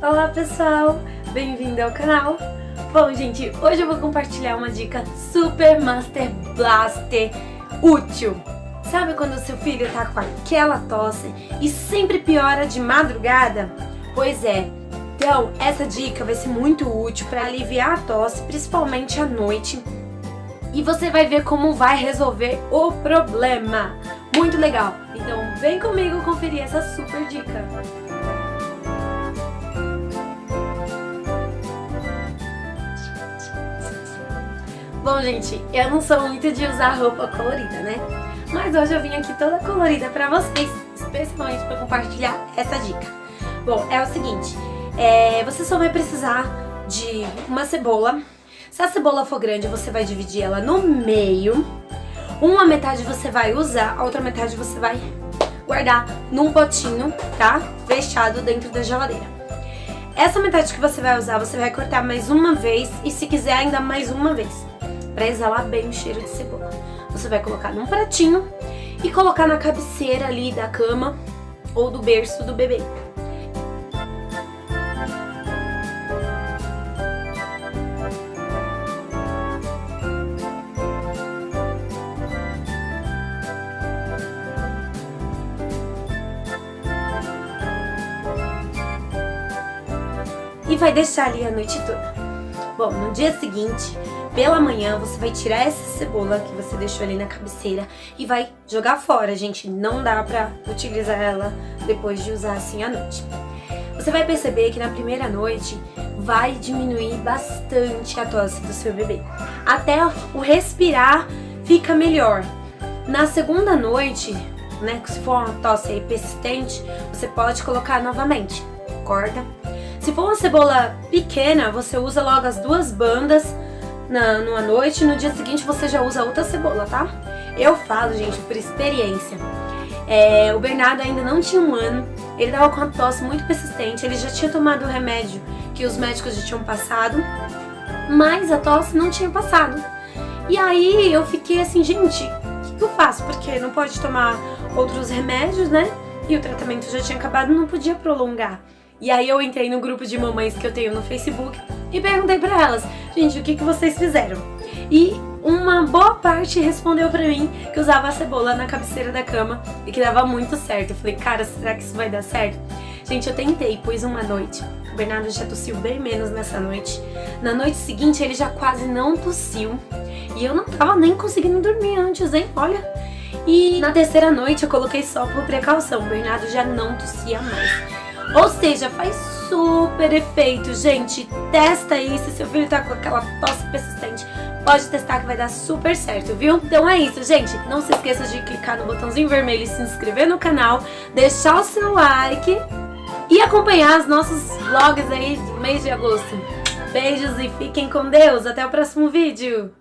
Olá pessoal, bem-vindo ao canal. Bom gente, hoje eu vou compartilhar uma dica super master blaster útil. Sabe quando o seu filho tá com aquela tosse e sempre piora de madrugada? Pois é, então essa dica vai ser muito útil para aliviar a tosse, principalmente à noite. E você vai ver como vai resolver o problema. Muito legal! Então vem comigo conferir essa super dica. Bom gente, eu não sou muito de usar roupa colorida, né? Mas hoje eu vim aqui toda colorida pra vocês, especialmente pra compartilhar essa dica. Bom, é o seguinte, você só vai precisar de uma cebola. Se a cebola for grande, você vai dividir ela no meio. Uma metade você vai usar, a outra metade você vai guardar num potinho, tá? Fechado dentro da geladeira. Essa metade que você vai usar, você vai cortar mais uma vez e se quiser ainda mais uma vez, pra exalar bem o cheiro de cebola. Você vai colocar num pratinho e colocar na cabeceira ali da cama ou do berço do bebê. E vai deixar ali a noite toda. Bom, no dia seguinte, pela manhã, você vai tirar essa cebola que você deixou ali na cabeceira e vai jogar fora, gente. Não dá pra utilizar ela depois de usar assim à noite. Você vai perceber que na primeira noite vai diminuir bastante a tosse do seu bebê. Até o respirar fica melhor. Na segunda noite, né, se for uma tosse aí persistente, você pode colocar novamente. Corta. Se for uma cebola pequena, você usa logo as duas bandas numa noite e no dia seguinte você já usa outra cebola, tá? Eu falo, gente, por experiência. O Bernardo ainda não tinha um ano, ele tava com a tosse muito persistente, ele já tinha tomado o remédio que os médicos já tinham passado, mas a tosse não tinha passado. E aí eu fiquei assim, gente, o que eu faço? Porque não pode tomar outros remédios, né? E o tratamento já tinha acabado, não podia prolongar. E aí eu entrei no grupo de mamães que eu tenho no Facebook e perguntei pra elas, gente, o que vocês fizeram? E uma boa parte respondeu pra mim que usava a cebola na cabeceira da cama e que dava muito certo. Eu falei, cara, será que isso vai dar certo? Gente, eu tentei, pus uma noite. O Bernardo já tossiu bem menos nessa noite. Na noite seguinte ele já quase não tossiu. E eu não tava nem conseguindo dormir antes, hein? Olha. E na terceira noite eu coloquei só por precaução. O Bernardo já não tossia mais. Ou seja, faz super efeito, gente. Testa aí, se seu filho tá com aquela tosse persistente, pode testar que vai dar super certo, viu? Então é isso, gente. Não se esqueça de clicar no botãozinho vermelho e se inscrever no canal, deixar o seu like e acompanhar os nossos vlogs aí do mês de agosto. Beijos e fiquem com Deus. Até o próximo vídeo.